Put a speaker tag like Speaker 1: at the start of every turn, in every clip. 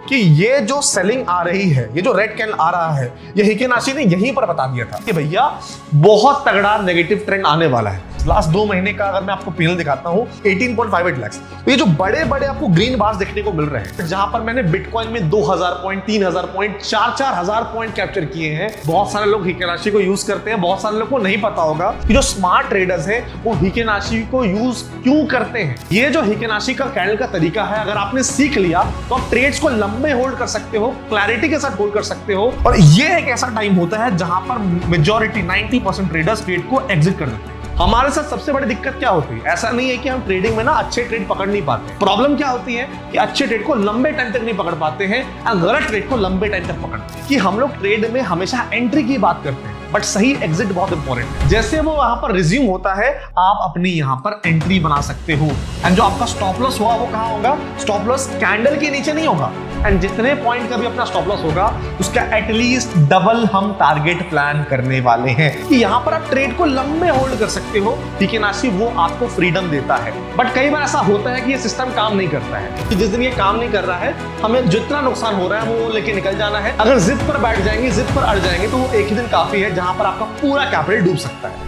Speaker 1: कि ये जो सेलिंग आ रही है, ये जो रेड कैंडल आ रहा है, ये हिकेनाशी ने यहीं पर बता दिया था कि भैया बहुत तगड़ा नेगेटिव ट्रेंड आने वाला है। लास्ट 2 महीने का अगर मैं आपको पीएनएल दिखाता हूं 18.58 लाख, तो ये जो बड़े बड़े आपको ग्रीन बार्स देखने को मिल रहे हैं, जहां पर मैंने बिटकॉइन में 2000 पॉइंट, 3000 पॉइंट, 4000 पॉइंट कैप्चर किए हैं। बहुत सारे लोग हिकेनाशी को यूज करते हैं, बहुत सारे लोग को नहीं पता होगा कि जो स्मार्ट ट्रेडर्स हैं वो हिकेनाशी को यूज क्यों करते हैं। ये जो हिकेनाशी का कैंडल का तरीका है, अगर आपने सीख लिया तो आप ट्रेड्स को लंबे होल्ड कर सकते हो, क्लैरिटी के साथ होल्ड कर सकते हो। और ये एक ऐसा टाइम होता है जहां पर मेजॉरिटी 90% ट्रेडर्स ट्रेड को एग्जिट कर देते हैं। हमारे साथ सबसे बड़ी दिक्कत क्या होती है, ऐसा नहीं है कि हम ट्रेडिंग में ना अच्छे ट्रेड पकड़ नहीं पाते। प्रॉब्लम क्या होती है कि अच्छे ट्रेड को लंबे टाइम तक नहीं पकड़ पाते हैं और गलत ट्रेड को लंबे टाइम तक पकड़ते हैं। कि हम लोग ट्रेड में हमेशा एंट्री की बात करते हैं, बट सही एग्जिट बहुत इंपॉर्टेंट है। जैसे वो वहां पर रिज्यूम होता है, आप अपनी यहां पर एंट्री बना सकते हो। एंड जो आपका स्टॉप लॉस हुआ वो कहां होगा? स्टॉप लॉस कैंडल के नीचे नहीं होगा। एंड जितने पॉइंट का भी अपना स्टॉप लॉस होगा उसका एटलीस्ट डबल हम टारगेट प्लान करने वाले हैं कि यहां पर आप ट्रेड को लंबे होल्ड कर सकते हो। हिकेनाशी वो आपको फ्रीडम देता है। बट कई बार ऐसा होता है कि ये सिस्टम काम नहीं करता है, कि जिस दिन ये काम नहीं कर रहा है हमें जितना नुकसान हो रहा है वो लेके निकल जाना है। अगर जिद पर बैठ जाएंगे, जिद पर अड़ जाएंगे, तो वो एक ही दिन काफी है जहां पर आपका पूरा कैपिटल डूब सकता है।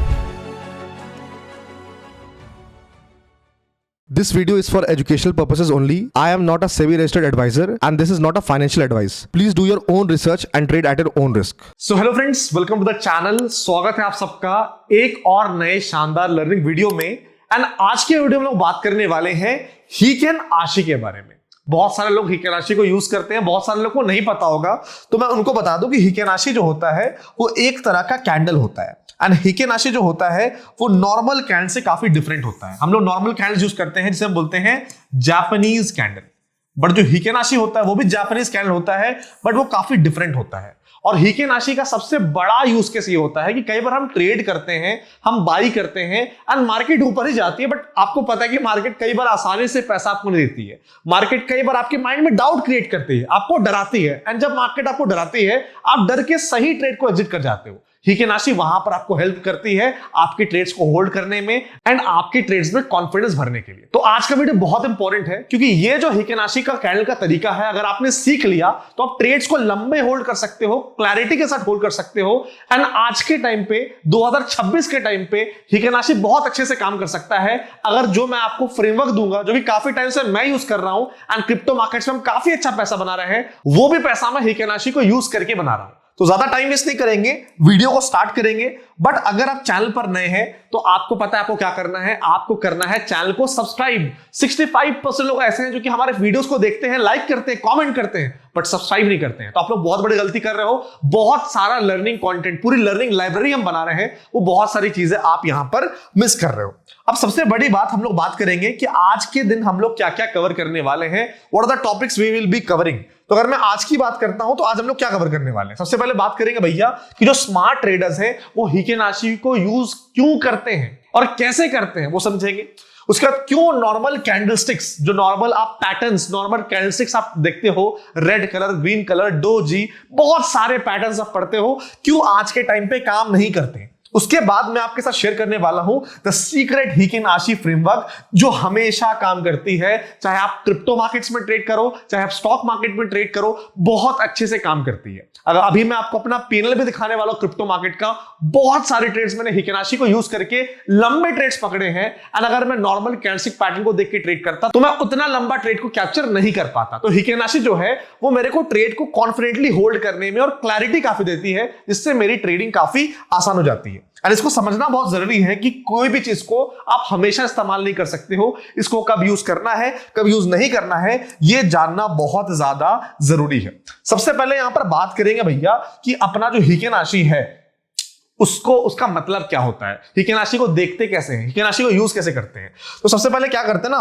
Speaker 2: This video is for educational purposes only. I am not a SEBI registered advisor and this is not a financial advice. Please do your own research and trade at your own risk.
Speaker 1: So hello friends, welcome to the channel. स्वागत है आप सबका एक और नए शानदार learning video में। And आज के वीडियो में लोग बात करने वाले हैं हिकेनाशी के बारे में। बहुत सारे लोग हिकेनाशी को यूज करते हैं, बहुत सारे लोग को नहीं पता होगा, तो मैं उनको बता दूं कि हिकेनाशी जो होता है वो एक तरह का कैंडल होता है। एंड हिकेनाशी जो होता है वो नॉर्मल कैंडल से काफी डिफरेंट होता है। हम लोग नॉर्मल कैंडल यूज करते हैं जिसे हम बोलते हैं जापानीज कैंडल, बट जो हिकेनाशी होता है वो भी जापानीज कैंडल होता है, बट वो काफी डिफरेंट होता है। और हिकेनाशी का सबसे बड़ा यूज केस ये होता है कि कई बार हम ट्रेड करते हैं, हम बाई करते हैं एंड मार्केट ऊपर ही जाती है, बट आपको पता है कि मार्केट कई बार आसानी से पैसा आपको नहीं देती है। मार्केट कई बार आपके माइंड में डाउट क्रिएट करती है, आपको डराती है। एंड जब मार्केट आपको डराती है आप डर के सही ट्रेड को एग्जिट कर जाते हो। हिकेनाशी वहां पर आपको हेल्प करती है आपके ट्रेड्स को होल्ड करने में एंड आपके ट्रेड्स में कॉन्फिडेंस भरने के लिए। तो आज का वीडियो बहुत इंपॉर्टेंट है क्योंकि ये जो हिकेनाशी का कैंडल का तरीका है, अगर आपने सीख लिया तो आप ट्रेड्स को लंबे होल्ड कर सकते हो, क्लैरिटी के साथ होल्ड कर सकते हो। एंड आज के टाइम पे 2026 के टाइम पे हिकेनाशी बहुत अच्छे से काम कर सकता है अगर जो मैं आपको फ्रेमवर्क दूंगा, जो कि काफी टाइम से मैं यूज कर रहा हूं एंड क्रिप्टो मार्केट्स में हम काफी अच्छा पैसा बना रहे हैं, वो भी पैसा मैं हिकेनाशी को यूज करके बना रहा हूं। तो ज्यादा टाइम वेस्ट नहीं करेंगे, वीडियो को स्टार्ट करेंगे। बट अगर आप चैनल पर नए हैं तो आपको पता है आपको क्या करना है, आपको करना है चैनल को सब्सक्राइब। 65% लोग ऐसे हैं जो कि हमारे वीडियोस को देखते हैं, लाइक करते हैं, कमेंट करते हैं, बट सब्सक्राइब नहीं करते हैं। तो आप लोग बहुत बड़ी गलती कर रहे हो। बहुत सारा लर्निंग कंटेंट, पूरी लर्निंग लाइब्रेरी हम बना रहे हैं, वो बहुत सारी चीजें आप यहां पर मिस कर रहे हो। अब सबसे बड़ी बात हम लोग बात करेंगे कि आज के दिन हम लोग क्या क्या कवर करने वाले हैं, what are the topics we will be covering. तो अगर मैं आज की बात करता हूं तो आज हम लोग क्या कवर करने वाले हैं? सबसे पहले बात करेंगे भैया कि जो स्मार्ट ट्रेडर्स हैं वो हिकेनाशी को यूज क्यों करते हैं और कैसे करते हैं वो समझेंगे। उसके बाद क्यों नॉर्मल कैंडलस्टिक्स, जो नॉर्मल आप पैटर्न्स, नॉर्मल कैंडलस्टिक्स आप देखते हो, red colour, green colour, doji, बहुत सारे पैटर्न्स आप पढ़ते हो, क्यों आज के टाइम पे काम नहीं करते। उसके बाद मैं आपके साथ शेयर करने वाला हूं द सीक्रेट हिकेनाशी फ्रेमवर्क, जो हमेशा काम करती है। चाहे आप क्रिप्टो मार्केट्स में ट्रेड करो, चाहे आप स्टॉक मार्केट में ट्रेड करो, बहुत अच्छे से काम करती है। अगर अभी मैं आपको अपना पैनल भी दिखाने वाला हूं क्रिप्टो मार्केट का, बहुत सारे ट्रेड्स मैंने हिकेनाशी को यूज करके लंबे ट्रेड्स पकड़े हैं। एंड अगर मैं नॉर्मल कैंडलस्टिक पैटर्न को देख के ट्रेड करता तो मैं उतना लंबा ट्रेड को कैप्चर नहीं कर पाता। तो हिकेनाशी जो है वो मेरे को ट्रेड को कॉन्फिडेंटली होल्ड करने में और क्लैरिटी काफी देती है, जिससे मेरी ट्रेडिंग काफी आसान हो जाती है। और इसको समझना बहुत जरूरी है कि कोई भी चीज को आप हमेशा इस्तेमाल नहीं कर सकते हो। इसको कब यूज करना है, कब यूज नहीं करना है, ये जानना बहुत ज्यादा जरूरी है। सबसे पहले यहां पर बात करेंगे भैया कि अपना जो हिकेनाशी है उसको, उसका मतलब क्या होता है, हिकेनाशी को देखते कैसे हैं, हिकेनाशी को यूज कैसे करते हैं। तो सबसे पहले क्या करते हैं ना,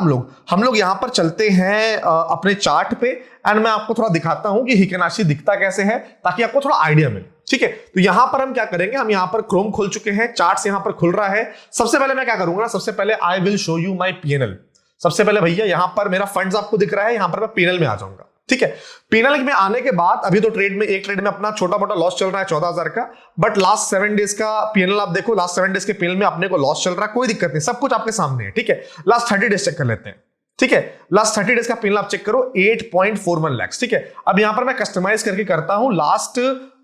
Speaker 1: हम लोग यहां पर चलते हैं अपने चार्ट पे एंड मैं आपको थोड़ा दिखाता हूं कि हिकेनाशी दिखता कैसे है ताकि आपको थोड़ा आइडिया मिले। ठीक है, तो यहां पर हम क्या करेंगे, हम यहां पर क्रोम खोल चुके हैं, चार्ट्स यहां पर खुल रहा है। सबसे पहले मैं क्या करूंगा, सबसे पहले I will show you my PNL. सबसे पहले भैया यहां पर मेरा फंड्स आपको दिख रहा है, यहां पर मैं पीएनएल में आ जाऊंगा। ठीक है, पीएनएल में आने के बाद अभी तो एक ट्रेड में अपना छोटा मोटा लॉस चल रहा है 14,000 का, बट लास्ट 7 डेज का पीएनएल आप देखो, लास्ट 7 डेज के पीएनएल में अपने को लॉस चल रहा है, कोई दिक्कत नहीं, सब कुछ आपके सामने है। ठीक है, लास्ट 30 डेज चेक कर लेते हैं। ठीक है, लास्ट 30 डेज का पीएनएल आप चेक करो 8.41 लाख। ठीक है, अब यहां पर मैं कस्टमाइज करके करता हूं लास्ट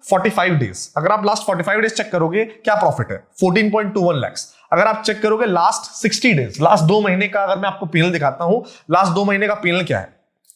Speaker 1: 45 डेज। अगर आप लास्ट 45 डेज चेक करोगे क्या प्रॉफिट है 14.21 लाख। अगर आप चेक करोगे लास्ट 60 डेज, लास्ट 2 महीने का अगर मैं आपको पीएनएल दिखाता हूं, लास्ट 2 महीने का पीएनएल क्या है,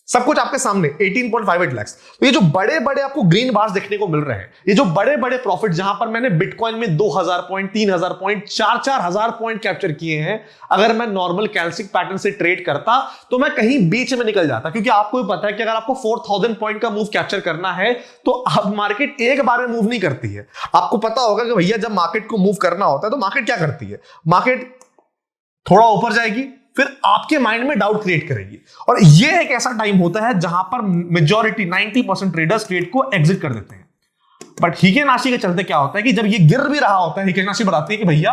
Speaker 1: सब कुछ आपके सामने 18.58 लाख। तो ये जो बड़े बड़े आपको ग्रीन बार्स देखने को मिल रहे हैं, ये जो बड़े बड़े प्रॉफिट जहां पर मैंने बिटकॉइन में 2000 पॉइंट, 3000 पॉइंट, 4000 पॉइंट कैप्चर किए हैं, अगर मैं नॉर्मल कैंडलस्टिक पैटर्न से ट्रेड करता तो मैं कहीं बीच में निकल जाता। क्योंकि आपको भी पता है कि अगर आपको 4000 पॉइंट का मूव कैप्चर करना है तो अब मार्केट एक बार में मूव नहीं करती है। आपको पता होगा कि भैया जब मार्केट को मूव करना होता है तो मार्केट क्या करती है, मार्केट थोड़ा ऊपर जाएगी, फिर आपके माइंड में डाउट क्रिएट करेगी, और ये एक ऐसा टाइम होता है जहां पर मेजॉरिटी 90% ट्रेडर्स ट्रेड को एग्जिट कर देते हैं। बट हीके नाशी के चलते क्या होता है कि जब ये गिर भी रहा होता है, हीके नाशी बताती है कि भैया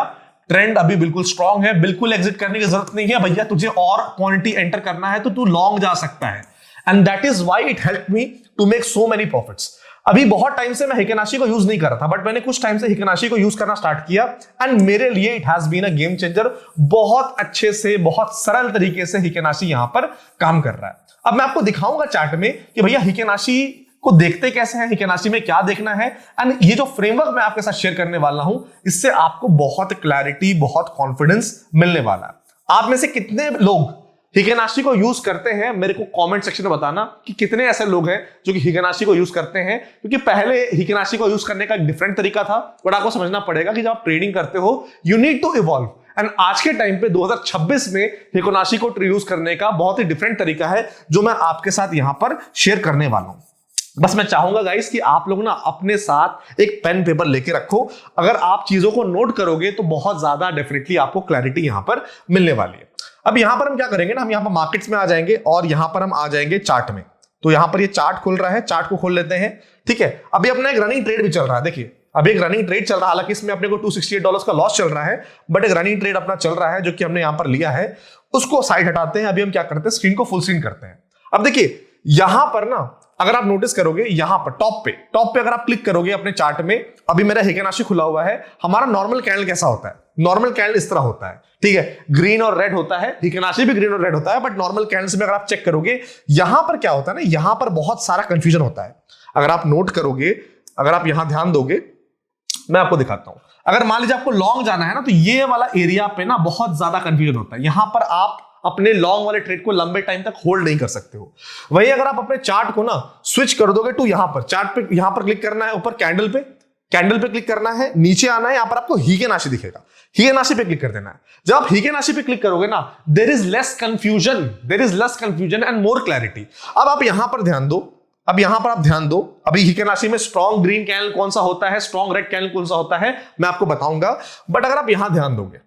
Speaker 1: ट्रेंड अभी बिल्कुल स्ट्रांग है, बिल्कुल एग्जिट करने की जरूरत नहीं है भैया, तुझे और क्वांटिटी एंटर करना है तो तू लॉन्ग जा सकता है। And that is why it help me to make so many profits. अभी बहुत टाइम से मैं हिकेनाशी को यूज नहीं कर रहा था, बट मैंने कुछ टाइम से हिकेनाशी को यूज करना स्टार्ट किया एंड मेरे लिए it has been a game changer. बहुत अच्छे से, बहुत सरल तरीके से हिकेनाशी यहां पर काम कर रहा है। अब मैं आपको दिखाऊंगा चार्ट में कि भैया हिकेनाशी को देखते कैसे हैं, हिकेनाशी में क्या देखना है, एंड ये जो फ्रेमवर्क मैं आपके साथ शेयर करने वाला हूं, इससे आपको बहुत क्लैरिटी, बहुत कॉन्फिडेंस मिलने वाला है। आप में से कितने लोग हिकेनाशी को यूज करते हैं, मेरे को कमेंट सेक्शन में बताना कि कितने ऐसे लोग हैं जो कि हिकेनाशी को यूज करते हैं। क्योंकि पहले हिकेनाशी को यूज करने का एक डिफरेंट तरीका था, बट आपको समझना पड़ेगा कि जब आप ट्रेडिंग करते हो you need to evolve, and आज के टाइम पे 2026 में हिकेनाशी को यूज करने का बहुत ही डिफरेंट तरीका है जो मैं आपके साथ यहां पर शेयर करने वाला हूं। बस मैं चाहूंगा गाइस कि आप लोग ना अपने साथ एक पेन पेपर लेके रखो। अगर आप चीजों को नोट करोगे तो बहुत ज्यादा डेफिनेटली आपको क्लैरिटी यहां पर मिलने वाली है। अब यहां पर हम क्या करेंगे ना, हम यहां पर मार्केट्स में आ जाएंगे और यहां पर हम आ जाएंगे चार्ट में। तो यहां पर ये चार्ट खुल रहा है, चार्ट को खोल लेते हैं। ठीक है, अभी अपना एक रनिंग ट्रेड भी चल रहा है। देखिए अभी एक रनिंग ट्रेड चल रहा है, हालांकि इसमें अपने को $268 का लॉस चल रहा है, बट एक रनिंग ट्रेड अपना चल रहा है जो कि हमने यहां पर लिया है। उसको साइड हटाते हैं। अभी हम क्या करते हैं, स्क्रीन को फुल स्क्रीन करते हैं। अब देखिए यहां पर ना, अगर आप नोटिस करोगे यहां पर टॉप पे अगर आप क्लिक करोगे अपने चार्ट में, अभी मेरा हिकेनाशी खुला हुआ है। हमारा नॉर्मल कैंडल कैसा होता है, नॉर्मल कैंडल इस तरह होता है। ठीक है, ग्रीन और रेड होता है, हिकेनाशी भी ग्रीन और रेड होता है, बट नॉर्मल कैंडल्स में अगर आप चेक करोगे यहां पर क्या होता है ना, यहां पर बहुत सारा कंफ्यूजन होता है। अगर आप नोट करोगे, अगर आप यहां ध्यान दोगे, मैं आपको दिखाता हूं। अगर मान लीजिए आपको लॉन्ग जाना है ना, तो ये वाला एरिया पे ना बहुत ज्यादा कंफ्यूजन होता है। यहां पर आप अपने लॉन्ग वाले ट्रेड को लंबे टाइम तक होल्ड नहीं कर सकते हो। वही अगर आप अपने चार्ट को ना स्विच कर दोगे तो यहां पर चार्ट पे, यहां पर क्लिक करना है, ऊपर कैंडल पे क्लिक करना है, नीचे आना है, यहां पर आपको हिकेनाशी दिखेगा, हिकेनाशी पे क्लिक कर देना है। जब आप हिकेनाशी पे क्लिक करोगे ना, there is less confusion and more clarity. अब आप यहां पर ध्यान दो, अब यहां पर आप ध्यान दो, अभी हिकेनाशी में स्ट्रॉन्ग ग्रीन कैंडल कौन सा होता है, स्ट्रॉन्ग रेड कैंडल कौन सा होता है, मैं आपको बताऊंगा। बट अगर आप यहां ध्यान दोगे,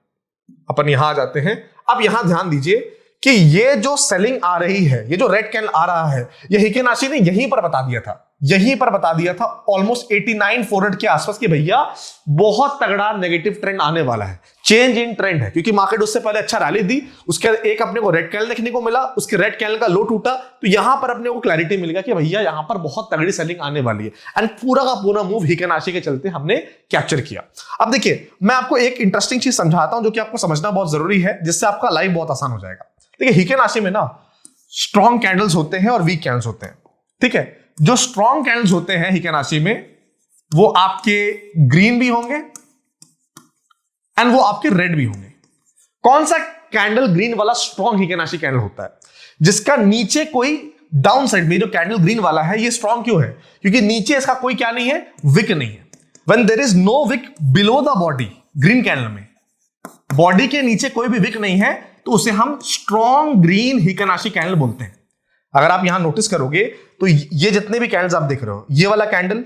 Speaker 1: अपन यहां आ जाते हैं, अब यहां ध्यान दीजिए कि ये जो सेलिंग आ रही है, ये जो रेड कैंडल आ रहा है, ये हिकेनाशी ने यहीं पर बता दिया था ऑलमोस्ट 89,400 के आसपास कि भैया बहुत तगड़ा नेगेटिव ट्रेंड आने वाला है, चेंज इन ट्रेंड है। क्योंकि मार्केट उससे पहले अच्छा रैली दी, उसके एक अपने को रेड कैंडल देखने को मिला, उसके रेड कैंडल का लो टूटा, तो यहां पर अपने को क्लैरिटी मिल गया कि भैया यहां पर बहुत तगड़ी सेलिंग आने वाली है, एंड पूरा का पूरा मूव हिकेनाशी के चलते हमने कैप्चर किया। अब देखिए मैं आपको एक इंटरेस्टिंग चीज समझाता हूं जो कि आपको समझना बहुत जरूरी है, जिससे आपका लाइफ बहुत आसान हो जाएगा। देखिए हिकेनाशी में ना स्ट्रॉन्ग कैंडल्स होते हैं और वीक कैंडल्स होते हैं। ठीक है, जो स्ट्रॉन्ग कैंडल्स होते हैं हिकेनाशी में, वो आपके ग्रीन भी होंगे एंड वो आपके रेड भी होंगे। कौन सा कैंडल ग्रीन वाला स्ट्रॉन्ग हिकेनाशी कैंडल होता है? जिसका नीचे कोई डाउन साइड में, जो कैंडल ग्रीन वाला है, ये स्ट्रॉन्ग क्यों है? क्योंकि नीचे इसका कोई क्या नहीं है, विक नहीं है। When there is no wick below the body, green candle में बॉडी के नीचे कोई भी विक नहीं है, तो उसे हम स्ट्रॉन्ग ग्रीन हिकेनाशी कैंडल बोलते हैं। अगर आप यहां नोटिस करोगे तो ये जितने भी कैंडल्स आप देख रहे हो, ये वाला कैंडल,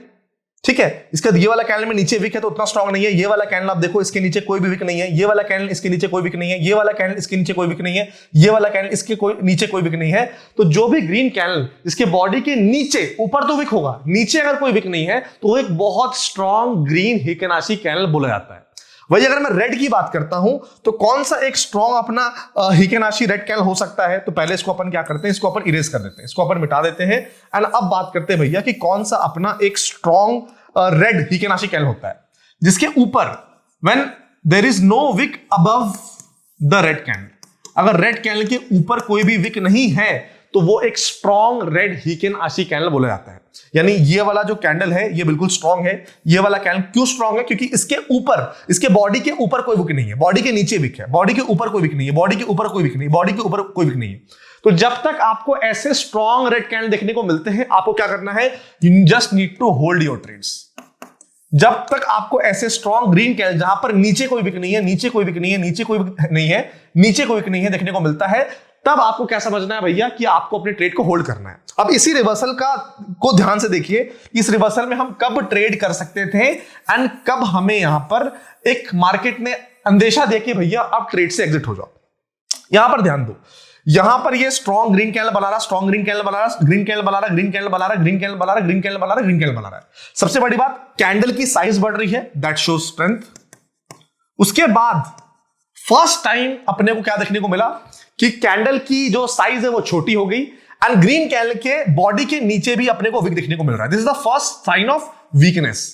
Speaker 1: ठीक है, इसका ये वाला कैंडल में नीचे विक है तो उतना स्ट्रॉन्ग नहीं है। ये वाला कैंडल आप देखो, इसके नीचे कोई भी विक नहीं है। ये वाला कैंडल इसके नीचे कोई विक नहीं है। ये वाला कैंडल इसके नीचे कोई विक नहीं है। ये वाला कैंडल इसके नीचे कोई विक नहीं है। तो जो भी ग्रीन कैंडल इसके बॉडी के नीचे, ऊपर तो विक होगा, नीचे अगर कोई विक नहीं है तो वो एक बहुत स्ट्रॉन्ग ग्रीन हिकेनाशी कैंडल बोला जाता है। वही अगर मैं रेड की बात करता हूं तो कौन सा एक स्ट्रॉन्ग अपना हिकेनाशी रेड कैंडल हो सकता है? तो पहले इसको अपन क्या करते हैं, इसको अपन इरेज कर देते हैं, इसको अपन मिटा देते हैं। एंड अब बात करते हैं भैया कि कौन सा अपना एक स्ट्रॉन्ग रेड हिकेनाशी कैंडल होता है, जिसके ऊपर when there is no wick above the red candle. अगर रेड कैंडल के ऊपर कोई भी विक नहीं है तो वो एक स्ट्रॉन्ग रेड हीकेन आशी कैंडल बोला जाता है। यानी ये वाला जो कैंडल है ये बिल्कुल स्ट्रॉन्ग है। ये वाला कैंडल क्यों स्ट्रॉन्ग है? क्योंकि इसके ऊपर, इसके बॉडी के ऊपर कोई विक नहीं है, बॉडी के नीचे विक है, बॉडी के ऊपर कोई विक नहीं है, बॉडी के ऊपर कोई विक नहीं, बॉडी के ऊपर कोई विक नहीं है। तो जब तक आपको ऐसे स्ट्रॉन्ग रेड कैंडल देखने को मिलते हैं, आपको क्या करना है? You just need to hold your trades. जब तक आपको ऐसे स्ट्रॉन्ग ग्रीन कैंडल जहां पर नीचे कोई विक नहीं है, नीचे कोई विक नहीं है, नीचे कोई विक नहीं है, नीचे कोई विक नहीं है देखने को मिलता है, तब आपको क्या समझना है भैया कि आपको अपने ट्रेड को होल्ड करना है। अब इसी रिवर्सल को ध्यान से देखिए, इस रिवर्सल में हम कब ट्रेड कर सकते थे एंड कब हमें यहां पर एक मार्केट ने अंदेशा दे कि भैया अब ट्रेड से एग्जिट हो जाओ। यहां पर ध्यान दो, यहां पर ये स्ट्रॉन्ग ग्रीन कैंडल बना रहा, स्ट्रॉन्ग ग्रीन कैंडल बना रहा, ग्रीन कैंडल बना रहा, ग्रीन कैंडल बना रहा, ग्रीन कैंडल बना रहा, ग्रीन कैंडल बना रहा, ग्रीन कैंडल बना रहा है। सबसे बड़ी बात, कैंडल की साइज बढ़ रही है, दैट शोज स्ट्रेंथ। उसके बाद फर्स्ट टाइम अपने को क्या देखने को मिला कि कैंडल की जो साइज है वो छोटी हो गई एंड ग्रीन कैंडल के बॉडी के नीचे भी अपने को वीक देखने को मिल रहा है। This is the first sign of weakness.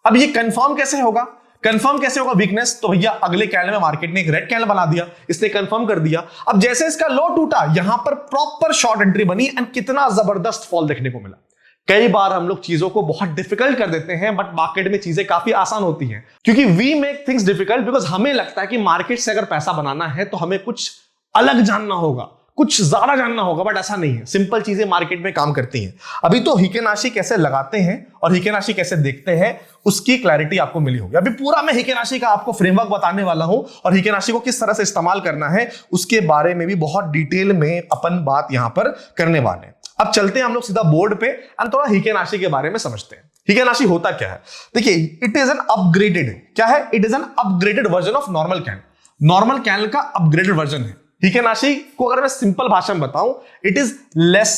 Speaker 1: अब ये कंफर्म कैसे होगा? कंफर्म कैसे होगा वीकनेस? तो भैया अगले कैंडल में मार्केट ने एक रेड कैंडल बना दिया, इसने कंफर्म कर दिया। अब जैसे इसका लो टूटा, यहां पर प्रॉपर शॉर्ट एंट्री बनी एंड कितना जबरदस्त फॉल देखने को मिला। कई बार हम लोग चीजों को बहुत डिफिकल्ट कर देते हैं, बट मार्केट में चीजें काफी आसान होती हैं, क्योंकि we make things difficult because हमें लगता है कि मार्केट से अगर पैसा बनाना है तो हमें कुछ अलग जानना होगा, कुछ ज्यादा जानना होगा, बट ऐसा नहीं है। सिंपल चीजें मार्केट में काम करती हैं। अभी तो हिकेनाशी कैसे लगाते हैं और हिकेनाशी कैसे देखते हैं उसकी क्लैरिटी आपको मिली होगी। अभी पूरा मैं हिकेनाशी का आपको फ्रेमवर्क बताने वाला हूं और हिकेनाशी को किस तरह से इस्तेमाल करना है उसके बारे में भी बहुत डिटेल में अपन बात यहां पर करने वाले हैं। अब चलते हैं हम लोग सीधा बोर्ड पे और थोड़ा हिकेनाशी के बारे में समझते हैं। हिकेनाशी होता क्या है? देखिए, इट इज एन अपग्रेडेड, क्या है? It is an upgraded version of normal candle. Normal candle का अपग्रेडेड वर्जन है। हिकेनाशी को अगर मैं सिंपल भाषा में बताऊं, इट इज लेस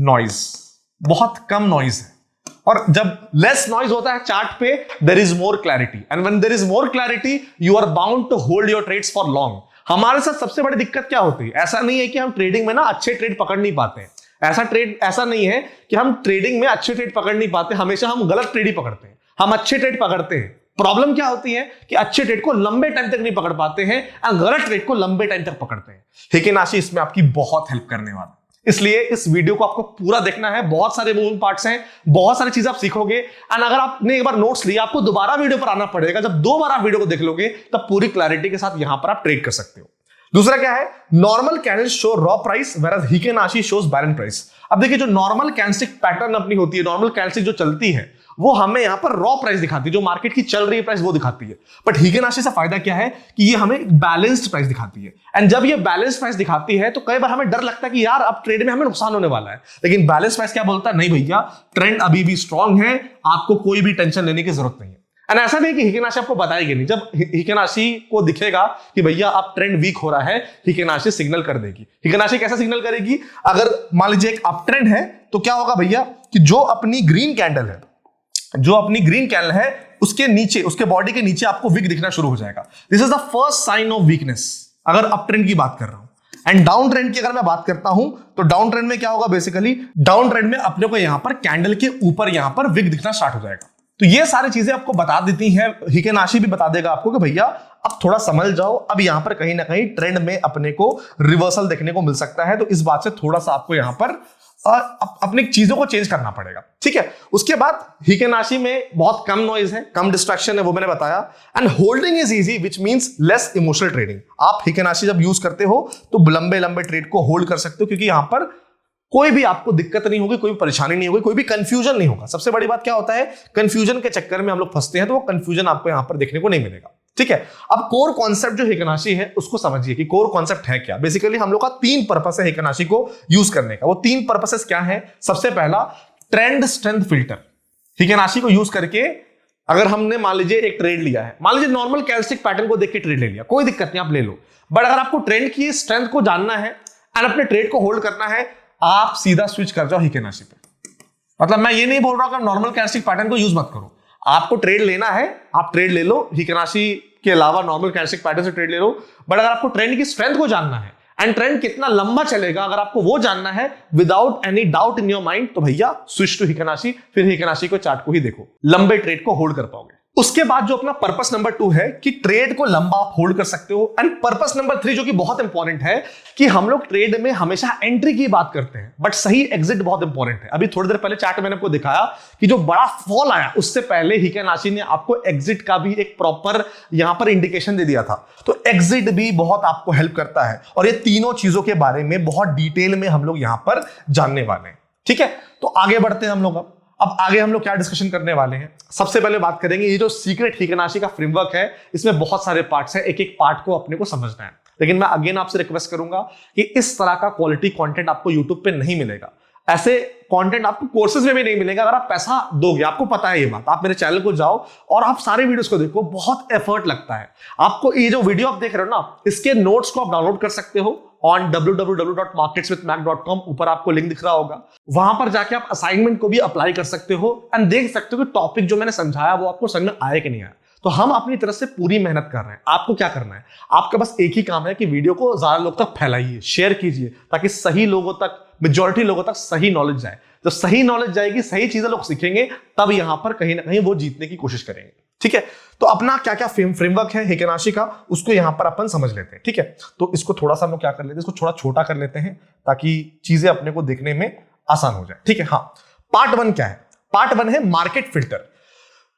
Speaker 1: नॉइज, बहुत कम नॉइज है। और जब लेस नॉइज होता है चार्ट पे, there is more clarity and when there is more clarity you are bound to hold your trades for long. हमारे साथ सबसे बड़ी दिक्कत क्या होती है? ऐसा नहीं है कि हम ट्रेडिंग में ना अच्छे ट्रेड पकड़ नहीं पाते हैं, ऐसा नहीं है कि हम ट्रेडिंग में अच्छे ट्रेड पकड़ नहीं पाते, हमेशा हम गलत ट्रेड ही पकड़ते हैं। हम अच्छे ट्रेड पकड़ते हैं। प्रॉब्लम क्या होती है कि अच्छे ट्रेड को लंबे टाइम तक नहीं पकड़ पाते हैं और गलत ट्रेड को लंबे टाइम तक पकड़ते हैं। हिकेनाशी इसमें आपकी बहुत हेल्प करने वाला है, इसलिए इस वीडियो को आपको पूरा देखना है। बहुत सारे मूविंग पार्ट्स हैं, बहुत सारी चीजें आप सीखोगे एंड अगर आपने एक बार नोट्स लिया, आपको दोबारा वीडियो पर आना पड़ेगा। जब 2 बार आप वीडियो को देख लोगे तब पूरी क्लैरिटी के साथ यहां पर आप ट्रेड कर सकते हो। दूसरा क्या है? Normal candle show raw price whereas Heikin Ashi shows balance price. अब देखिए, जो नॉर्मल कैंडलस्टिक पैटर्न अपनी होती है, नॉर्मल कैंडलस्टिक जो चलती है वो हमें यहां पर रॉ प्राइस दिखाती है, जो मार्केट की चल रही है प्राइस वो दिखाती है। बट हिकेनाशी से फायदा क्या है कि ये हमें बैलेंस्ड प्राइस दिखाती है एंड जब ये बैलेंस्ड प्राइस दिखाती है तो कई बार हमें डर लगता है कि यार अब ट्रेड में हमें नुकसान होने वाला है, लेकिन बैलेंस प्राइस क्या बोलता है? नहीं भैया, ट्रेंड अभी भी स्ट्रांग है, आपको कोई भी टेंशन लेने की जरूरत नहीं है। एंड ऐसा नहीं कि हिकेनाशी आपको बताएगी नहीं, जब हिकेनाशी को दिखेगा कि भैया अब ट्रेंड वीक हो रहा है, हिकेनाशी सिग्नल कर देगी। हिकेनाशी कैसा सिग्नल करेगी? अगर मान लीजिए एक अप ट्रेंड है तो क्या होगा भैया कि जो अपनी ग्रीन कैंडल है उसके नीचे, उसके बॉडी के नीचे आपको वीक दिखना शुरू हो जाएगा। This is the first sign of weakness अगर अप ट्रेंड की बात कर रहा हूं। एंड डाउन ट्रेंड की अगर मैं बात करता हूं तो डाउन ट्रेंड में क्या होगा? बेसिकली डाउन ट्रेंड में अपने को यहां पर कैंडल के ऊपर यहां पर वीक दिखना स्टार्ट हो जाएगा। तो ये सारी चीजें आपको बता देती है, हिकेनाशी भी बता देगा आपको कि भैया अब थोड़ा समझ जाओ, अब यहां पर कहीं ना कहीं ट्रेंड में अपने को रिवर्सल देखने को मिल सकता है। तो इस बात से थोड़ा सा आपको यहां पर अपनी चीजों को चेंज करना पड़ेगा, ठीक है। उसके बाद हिकेनाशी में बहुत कम नॉइज है, कम डिस्ट्रैक्शन है, वो मैंने बताया। And holding is easy which means less emotional trading. आप हिकेनाशी जब यूज करते हो तो लंबे लंबे ट्रेड को होल्ड कर सकते हो, क्योंकि यहां पर कोई भी आपको दिक्कत नहीं होगी, कोई भी परेशानी नहीं होगी, कोई भी कंफ्यूजन नहीं होगा। सबसे बड़ी बात क्या होता है? कंफ्यूजन के चक्कर में हम लोग फंसते हैं, तो वो कंफ्यूजन आपको यहां पर देखने को नहीं मिलेगा, ठीक है। अब कोर कॉन्सेप्ट जो हिकेनाशी है उसको समझिए कि कोर कॉन्सेप्ट है क्या। बेसिकली हम लोग का 3 पर्पस है हिकेनाशी को यूज करने का। वो 3 पर्पसेस क्या है? सबसे पहला, ट्रेंड स्ट्रेंथ फिल्टर। हिकेनाशी को यूज करके अगर हमने मान लीजिए एक ट्रेड लिया है, मान लीजिए नॉर्मल कैंडलस्टिक पैटर्न को देख के ट्रेड ले लिया, कोई दिक्कत नहीं, आप ले लो। बट अगर आपको ट्रेंड की स्ट्रेंथ को जानना है एंड अपने ट्रेड को होल्ड करना है, आप सीधा स्विच कर जाओ हिकेनाशी पे। मतलब मैं ये नहीं बोल रहा कि नॉर्मल कैंडलस्टिक पैटर्न को यूज मत करो, आपको ट्रेड लेना है आप ट्रेड ले लो, हिकेनाशी के अलावा नॉर्मल कैंडलस्टिक पैटर्न से ट्रेड ले लो। बट अगर आपको ट्रेंड की स्ट्रेंथ को जानना है एंड ट्रेंड कितना लंबा चलेगा, अगर आपको वो जानना है without any doubt in your mind, तो भैया स्विच टू हिकेनाशी। फिर हिकेनाशी को चार्ट को ही देखो, लंबे ट्रेड को होल्ड कर पाओगे। उसके बाद जो अपना पर्पस नंबर 2 है कि ट्रेड को लंबा आप होल्ड कर सकते हो, एंड पर्पस नंबर 3 जो कि बहुत इंपॉर्टेंट है कि हम लोग ट्रेड में हमेशा एंट्री की बात करते हैं बट सही एग्जिट बहुत इंपॉर्टेंट है। अभी थोड़ी देर पहले चार्ट मैंने आपको दिखाया कि जो बड़ा फॉल आया उससे पहले हीकेन आशी ने आपको एग्जिट का भी एक प्रॉपर यहां पर इंडिकेशन दे दिया था। तो एग्जिट भी बहुत आपको हेल्प करता है और ये तीनों चीजों के बारे में बहुत डिटेल में हम लोग यहां पर जानने वाले हैं। ठीक है, तो आगे बढ़ते हैं हम लोग। अब आगे हम लोग क्या डिस्कशन करने वाले हैं, सबसे पहले बात करेंगे ये जो सीक्रेट हीकेन आशी का फ्रेमवर्क है, इसमें बहुत सारे पार्ट्स हैं, एक एक पार्ट को अपने को समझना है। लेकिन मैं अगेन आपसे रिक्वेस्ट करूंगा कि इस तरह का क्वालिटी कंटेंट आपको यूट्यूब पे नहीं मिलेगा, ऐसे कंटेंट आपको कोर्सेज में भी नहीं मिलेगा। अगर आप पैसा दोगे, आपको पता है ये बात, आप मेरे चैनल को जाओ और आप सारे वीडियोस को देखो, बहुत एफर्ट लगता है आपको। ये जो वीडियो आप देख रहे हो ना, इसके नोट्स को आप डाउनलोड कर सकते हो ऑन www.marketswithmac.com, ऊपर आपको लिंक दिख रहा होगा, वहां पर जाके आप असाइनमेंट को भी अप्लाई कर सकते हो एंड देख सकते हो कि टॉपिक जो मैंने समझाया वो आपको समझ में आया कि नहीं आया। तो हम अपनी तरफ से पूरी मेहनत कर रहे हैं। आपको क्या करना है, आपका बस एक ही काम है कि वीडियो को ज्यादा लोग तक फैलाइए, शेयर कीजिए, ताकि सही लोगों तक, मेजॉरिटी लोगों तक सही नॉलेज जाए। जब सही नॉलेज जाएगी, सही चीजें लोग सीखेंगे, तब यहां पर कहीं ना कहीं वो जीतने की कोशिश करेंगे। ठीक है, तो अपना क्या क्या फ्रेमवर्क है हीकेन आशी का, उसको यहां पर अपन समझ लेते हैं। ठीक है, तो इसको थोड़ा सा हम लोग क्या कर लेते हैं, इसको थोड़ा छोटा कर लेते हैं ताकि चीजें अपने को देखने में आसान हो जाए। ठीक है, हाँ, पार्ट 1 क्या है? पार्ट 1 है मार्केट फिल्टर।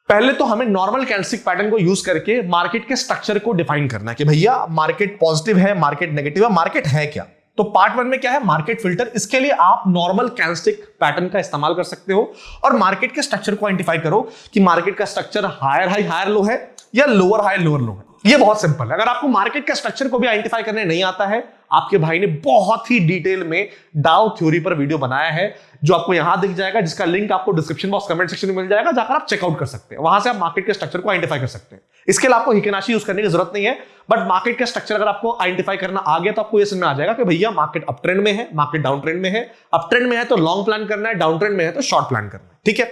Speaker 1: पहले तो हमें नॉर्मल कैंडलस्टिक पैटर्न को यूज करके मार्केट के स्ट्रक्चर को डिफाइन करना है कि भैया मार्केट पॉजिटिव है, मार्केट नेगेटिव है, मार्केट है क्या। तो पार्ट 1 में क्या है, मार्केट फिल्टर। इसके लिए आप नॉर्मल कैंडलस्टिक पैटर्न का इस्तेमाल कर सकते हो और मार्केट के स्ट्रक्चर को आइडेंटिफाई करो कि मार्केट का structure higher high higher low है या लोअर हाई लोअर लो है। ये बहुत सिंपल है। अगर आपको मार्केट के स्ट्रक्चर को भी आइडेंटिफाई करने नहीं आता है, आपके भाई ने बहुत ही डिटेल में डाउ थ्योरी पर वीडियो बनाया है, जो आपको यहां दिख जाएगा, जिसका लिंक आपको डिस्क्रिप्शन बॉक्स कमेंट सेक्शन में मिल जाएगा, जाकर आप चेकआउट कर सकते हैं। वहां से आप मार्केट के स्ट्रक्चर को आइडेंटिफाई कर सकते हैं। इसके लिए आपको हीकेन आशी यूज करने की जरूरत नहीं है, बट मार्केट का स्ट्रक्चर अगर आपको आइडेंटिफाई करना आ गया तो आपको ये समझ में आ जाएगा कि भैया मार्केट अप ट्रेंड में है, मार्केट डाउन ट्रेंड में है। अप ट्रेंड में है तो लॉन्ग प्लान करना है, डाउन ट्रेंड में है तो शॉर्ट प्लान करना है। ठीक है,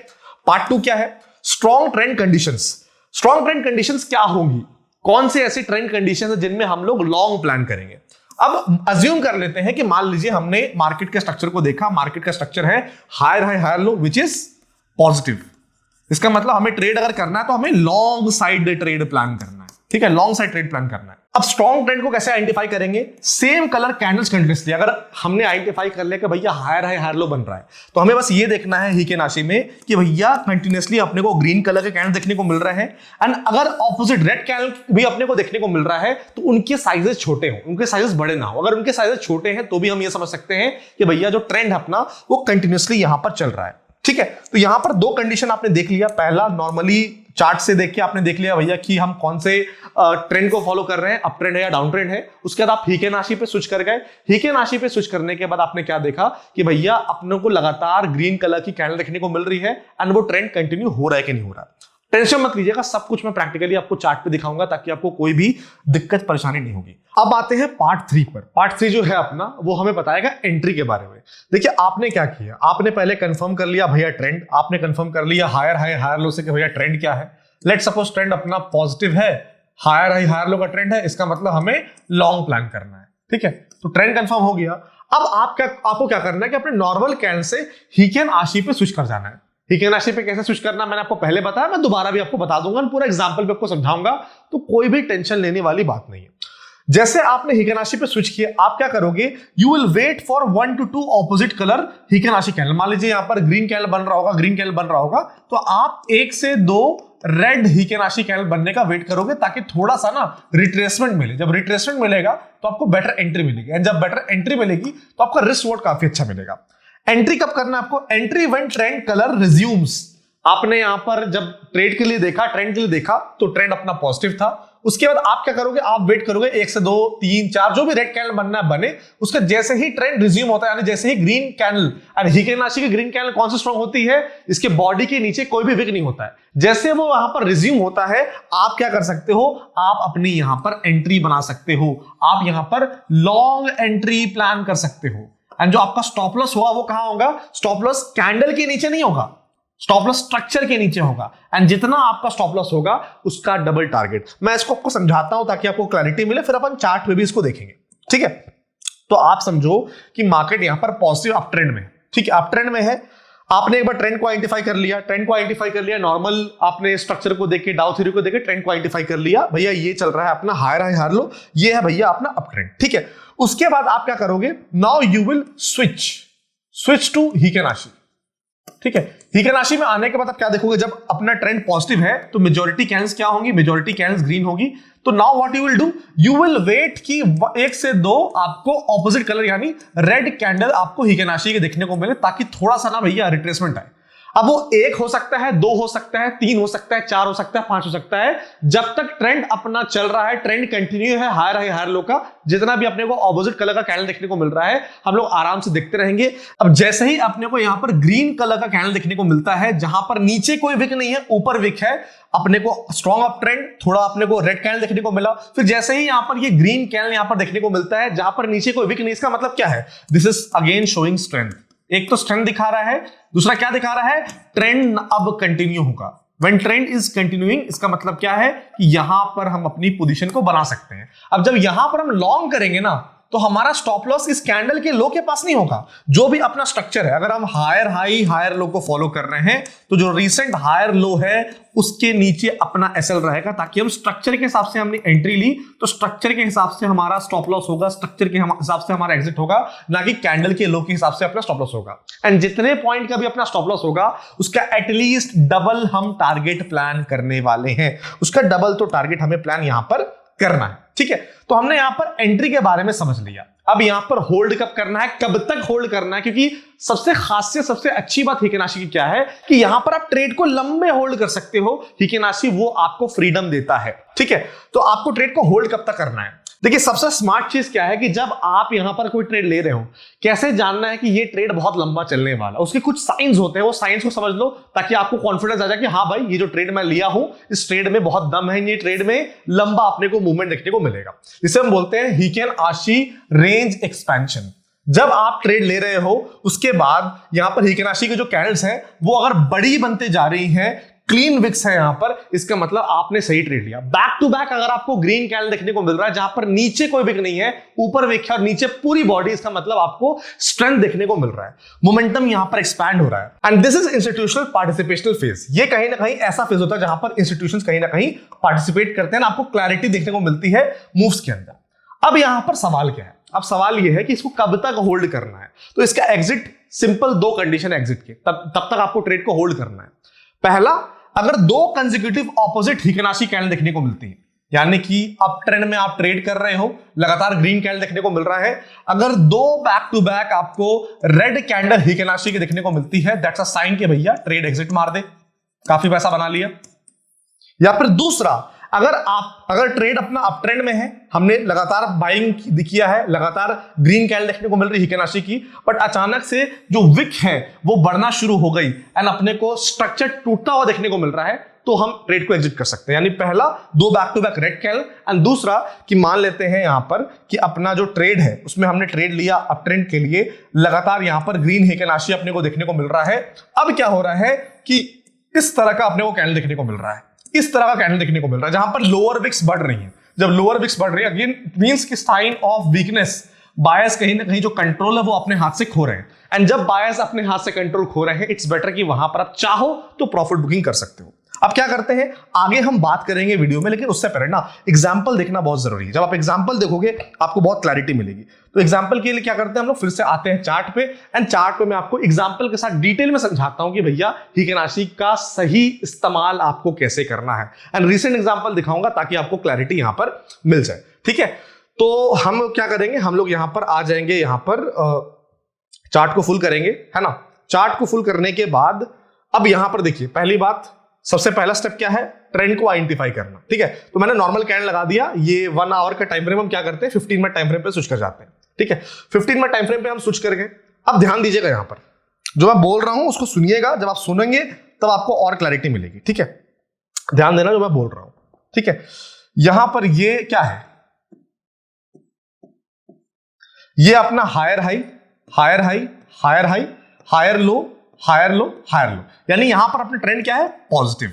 Speaker 1: पार्ट 2 क्या है, strong trend conditions. Strong trend conditions क्या होंगी, कौन से ऐसे ट्रेंड कंडीशंस है जिनमें हम लोग लॉन्ग प्लान करेंगे। अब अज्यूम कर लेते हैं कि मान लीजिए हमने मार्केट के स्ट्रक्चर को देखा, मार्केट का स्ट्रक्चर है higher high higher low which is positive. इसका मतलब हमें ट्रेड अगर करना है तो हमें लॉन्ग साइड ट्रेड प्लान करना है। ठीक है, लॉन्ग साइड ट्रेड प्लान करना है। अब स्ट्रॉन्ग ट्रेंड को कैसे आइडेंटिफाई करेंगे, सेम कलर कैंडल्स कंटिन्यूअसली। अगर हमने आइडेंटिफाई कर लिया कि भैया हायर हाई हायर लो बन रहा है, तो हमें बस ये देखना है हीकेन आशी में कि भैया कंटिन्यूअसली अपने को ग्रीन कलर के कैंडल देखने को मिल रहे हैं, एंड अगर ऑपोजिट रेड कैंडल भी अपने को देखने को मिल रहा है तो उनके साइजेस छोटे हो, उनके साइजेस बड़े ना हो। अगर उनके साइजेस छोटे हैं तो भी हम ये समझ सकते हैं कि भैया जो ट्रेंड है अपना वो कंटिन्यूअसली यहां पर चल रहा है। ठीक है, तो यहां पर 2 कंडीशन आपने देख लिया। पहला, नॉर्मली चार्ट से देख के आपने देख लिया भैया कि हम कौन से ट्रेंड को फॉलो कर रहे हैं, अप ट्रेंड है या डाउन ट्रेंड है। उसके बाद आप हीकेन आशी पे स्विच कर गए। हीकेन आशी पे स्विच करने के बाद आपने क्या देखा कि भैया अपने को लगातार ग्रीन कलर की कैंडल देखने को मिल रही है एंड वो ट्रेंड कंटिन्यू हो रहा है कि नहीं हो रहा। टेंशन मत लीजिएगा, सब कुछ मैं प्रैक्टिकली आपको चार्ट पे दिखाऊंगा ताकि आपको कोई भी दिक्कत परेशानी नहीं होगी। अब आते हैं पार्ट 3 पर। पार्ट 3 जो है अपना, वो हमें बताएगा एंट्री के बारे में। देखिए आपने क्या किया, आपने पहले कंफर्म कर लिया भैया ट्रेंड, आपने कंफर्म कर लिया हायर हाई हायर लो से कि भैया ट्रेंड क्या है। लेट सपोज ट्रेंड अपना पॉजिटिव है, हायर हाई हायर लो का ट्रेंड है, इसका मतलब हमें लॉन्ग प्लान करना है। ठीक है, तो ट्रेंड कंफर्म हो गया। अब आपको क्या करना है कि अपने नॉर्मल कैंडल से हीकेन आशी पे स्विच कर जाना है। हीकेन आशी पे कैसे स्विच करना मैंने आपको पहले बताया, मैं दोबारा भी आपको बता दूंगा, पूरा एग्जांपल पे आपको समझाऊंगा, तो कोई भी टेंशन लेने वाली बात नहीं है। जैसे आपने हीकेन आशी पे स्विच किया, आप क्या करोगे, you will wait for 1 to 2 opposite colour Heikin Ashi candle. मान लीजिए यहां पर ग्रीन कैंडल बन रहा होगा, ग्रीन कैंडल बन रहा होगा, तो आप 1 से 2 रेड हीकेन आशी कैंडल बनने का वेट करोगे ताकि थोड़ा सा ना रिट्रेसमेंट मिले। जब रिट्रेसमेंट मिलेगा तो आपको बेटर एंट्री मिलेगी, एंड जब बेटर एंट्री मिलेगी तो आपका रिस्क रिवॉर्ड काफी अच्छा मिलेगा। एंट्री कब करना है आपको, entry when trend colour resumes. आपने यहां पर जब ट्रेड के लिए देखा, ट्रेंड के लिए देखा तो ट्रेंड अपना पॉजिटिव था। उसके बाद आप क्या करोगे, आप वेट करोगे 1 से 2 3 4 जो भी रेड कैंडल बनना है बने, उसका जैसे ही ट्रेंड रिज्यूम होता है, यानी जैसे ही ग्रीन कैंडल, और हीकेन आशी की ग्रीन कैंडल कौन सी स्ट्रांग होती है, इसके बॉडी के नीचे कोई भी विक नहीं होता है। जैसे वो वहां पर रिज्यूम होता है, आप क्या कर सकते हो, आप अपनी यहां पर एंट्री बना सकते हो, आप यहां पर लॉन्ग एंट्री प्लान कर सकते हो। एंड जो आपका स्टॉप लॉस हुआ वो कहां होगा, स्टॉप लॉस कैंडल के नीचे नहीं होगा, स्टॉप लॉस स्ट्रक्चर के नीचे होगा। एंड जितना आपका स्टॉप लॉस होगा उसका डबल टारगेट। मैं इसको आपको समझाता हूं ताकि आपको क्लैरिटी मिले, फिर अपन चार्ट में भी इसको देखेंगे। ठीक है, तो आप समझो कि मार्केट यहां पर पॉजिटिव अप ट्रेंड में है। ठीक है, अप ट्रेंड में है। आपने एक बार ट्रेंड को आइडेंटिफाई कर लिया, नॉर्मल आपने स्ट्रक्चर को देख के, डाउ थ्योरी को देख के ट्रेंड को आइडेंटिफाई कर लिया, भैया ये चल रहा है अपना हायर हाई हायर लो, ये है भैया अपना अप ट्रेंड, ठीक है। उसके बाद आप क्या करोगे, now you will switch to Heikin Ashi, ठीक है। हीकेनाशी में आने के बाद आप क्या देखोगे, जब अपना ट्रेंड पॉजिटिव है तो मेजॉरिटी कैंडल्स क्या होंगी, मेजॉरिटी कैंडल्स ग्रीन होगी। तो now what you will do, you will wait कि 1 से 2 आपको ऑपोजिट कलर यानी रेड कैंडल आपको हीकेनाशी के देखने को मिले, ताकि थोड़ा सा ना भैया रिट्रेसमेंट आए। अब वो 1 हो सकता है, 2 हो सकता है, 3 हो सकता है, 4 हो सकता है, 5 हो सकता है, जब तक ट्रेंड अपना चल रहा है, ट्रेंड कंटिन्यू है हायर हाई हायर लो का, जितना भी अपने को ऑपोजिट कलर का कैंडल देखने को मिल रहा है हम लोग आराम से देखते रहेंगे। अब जैसे ही अपने को यहां पर ग्रीन कलर का कैंडल देखने को मिलता है, जहां पर नीचे कोई विक नहीं है, ऊपर विक है, अपने को स्ट्रॉन्ग अप ट्रेंड, थोड़ा अपने को रेड कैंडल देखने को मिला, फिर जैसे ही यहां पर ये ग्रीन कैंडल यहां पर देखने को मिलता है जहां पर नीचे कोई विक नहीं, इसका मतलब क्या है, this is again showing strength. एक तो स्ट्रेंथ दिखा रहा है, दूसरा क्या दिखा रहा है, ट्रेंड अब कंटिन्यू होगा। When trend is continuing, इसका मतलब क्या है कि यहां पर हम अपनी पोजीशन को बना सकते हैं। अब जब यहां पर हम लॉन्ग करेंगे ना, तो हमारा स्टॉप लॉस इस कैंडल के लो के पास नहीं होगा, जो भी अपना स्ट्रक्चर है। अगर हम हायर हाई हायर लो को फॉलो कर रहे हैं, तो जो रीसेंट हायर लो है उसके नीचे अपना एसएल रहेगा, ताकि हम स्ट्रक्चर के हिसाब से हमने एंट्री ली तो स्ट्रक्चर के हिसाब से हमारा स्टॉप लॉस होगा, स्ट्रक्चर के हिसाब से हमारा एग्जिट होगा, ना कि कैंडल के लो के हिसाब से अपना स्टॉप लॉस होगा। एंड जितने पॉइंट का भी अपना स्टॉप लॉस होगा, उसका एटलीस्ट डबल हम टारगेट प्लान करने वाले हैं। उसका डबल तो टारगेट हमें प्लान यहां पर करना है, ठीक है। तो हमने यहां पर एंट्री के बारे में समझ लिया। अब यहां पर होल्ड कब करना है, कब तक होल्ड करना है, क्योंकि सबसे खासियत, सबसे अच्छी बात हीकेनाशी की क्या है कि यहां पर आप ट्रेड को लंबे होल्ड कर सकते हो। हीकेनाशी वो आपको फ्रीडम देता है, ठीक है। तो आपको ट्रेड को होल्ड कब तक करना है, देखिए सबसे स्मार्ट चीज क्या है कि जब आप यहां पर कोई ट्रेड ले रहे हो, कैसे जानना है कि ये ट्रेड बहुत लंबा चलने वाला, उसके कुछ साइंस होते हैं, वो साइंस को समझ लो, ताकि आपको कॉन्फिडेंस आ जाए कि हाँ भाई ये जो ट्रेड मैं लिया हूं, इस ट्रेड में बहुत दम है, ये ट्रेड में लंबा अपने को मूवमेंट देखने को मिलेगा। इसे हम बोलते हैं हीकेनाशी रेंज एक्सपेंशन। जब आप ट्रेड ले रहे हो, उसके बाद यहां पर हीकेनाशी के जो कैंडल्स हैं वो अगर बड़ी बनते जा रही हैं, क्लीन विक्स है यहां पर, इसका मतलब आपने सही ट्रेड लिया। बैक टू बैक अगर आपको ग्रीन कैंडल देखने को मिल रहा है जहां पर नीचे कोई विक नहीं है, ऊपर विक है और नीचे पूरी बॉडी, इसका मतलब आपको स्ट्रेंथ देखने को मिल रहा है, मोमेंटम यहां पर एक्सपैंड हो रहा है। And this is institutional participational phase. ये कहीं ना कहीं ऐसा फेज होता है जहां पर इंस्टीट्यूशंस कहीं ना कहीं पार्टिसिपेट करते हैं, आपको क्लैरिटी देखने को मिलती है मूव्स के अंदर। अब यहां पर सवाल क्या है, अब सवाल यह है कि इसको कब तक होल्ड करना है। तो इसका एग्जिट सिंपल, 2 कंडीशन एग्जिट के, तब तक आपको ट्रेड को होल्ड करना है। पहला, अगर 2 कंसेक्यूटिव ऑपोजिट हीकेनाशी कैंडल देखने को मिलती है, यानी कि अप ट्रेंड में आप ट्रेड कर रहे हो, लगातार ग्रीन कैंडल देखने को मिल रहा है, अगर 2 बैक टू बैक आपको रेड कैंडल हीकेनाशी की देखने को मिलती है, दैट्स अ साइन कि भैया ट्रेड एग्जिट मार दे, काफी पैसा बना लिया। या फिर दूसरा, अगर ट्रेड अपना अप ट्रेंड में है, हमने लगातार बाइंग किया है, लगातार ग्रीन कैंडल देखने को मिल रही है हीकेनाशी की, बट अचानक से जो विक है वो बढ़ना शुरू हो गई एंड अपने को स्ट्रक्चर टूटता हुआ देखने को मिल रहा है, तो हम ट्रेड को एग्जिट कर सकते हैं। यानी पहला 2 back to back red candle, and दूसरा कि मान लेते हैं यहां पर कि अपना जो ट्रेड है उसमें हमने ट्रेड लिया अप ट्रेंड के लिए, लगातार यहां पर ग्रीन हीकेनाशी अपने को देखने को मिल रहा है। अब क्या हो रहा है कि इस तरह का अपने को कैंडल देखने को मिल रहा है, इस तरह का कैंडल देखने को मिल रहा है, जहां पर लोअर विक्स बढ़ रही है। जब लोअर विक्स बढ़ रही है, अगेन इट मींस कि साइन ऑफ वीकनेस, बायस कहीं ना कहीं जो कंट्रोल है वो अपने हाथ से खो रहे हैं। एंड जब बायस अपने हाथ से कंट्रोल खो रहे हैं, इट्स बेटर कि वहां पर आप चाहो तो प्रॉफिट बुकिंग कर सकते हो। अब क्या करते हैं, आगे हम बात करेंगे वीडियो में, लेकिन उससे पहले ना एग्जाम्पल देखना बहुत जरूरी है। जब आप एग्जाम्पल देखोगे आपको बहुत क्लैरिटी मिलेगी। तो एग्जाम्पल के लिए क्या करते हैं हम लोग, फिर से आते हैं चार्ट पे, एंड चार्ट पे मैं आपको एग्जाम्पल के साथ डिटेल में समझाता हूं कि भैया हीकेनाशी का सही इस्तेमाल आपको कैसे करना है, एंड रिसेंट एग्जाम्पल दिखाऊंगा ताकि आपको क्लैरिटी यहां पर मिल जाए, ठीक है। तो हम लोग क्या करेंगे, हम लोग यहां पर आ जाएंगे, यहां पर चार्ट को फुल करेंगे, है ना। चार्ट को फुल करने के बाद अब यहां पर देखिए, पहली बात, सबसे पहला स्टेप क्या है, ट्रेंड को आइडेंटिफाई करना, ठीक है। तो मैंने नॉर्मल कैंडल लगा दिया, ये 1 आवर का टाइम फ्रेम हम क्या करते हैं 15 मिनट टाइम फ्रेम पे स्विच कर जाते हैं, ठीक है। 15 मिनट टाइम फ्रेम पे हम स्विच कर गए। अब ध्यान दीजिएगा, यहां पर जो मैं बोल रहा हूं उसको सुनिएगा, जब आप सुनेंगे तब आपको और क्लैरिटी मिलेगी, ठीक है। ध्यान देना जो मैं बोल रहा हूं, ठीक है। यहां पर ये क्या है, ये अपना higher high, higher high, higher high, higher low, higher low, higher low, यानी यहां पर अपना ट्रेंड क्या है, पॉजिटिव।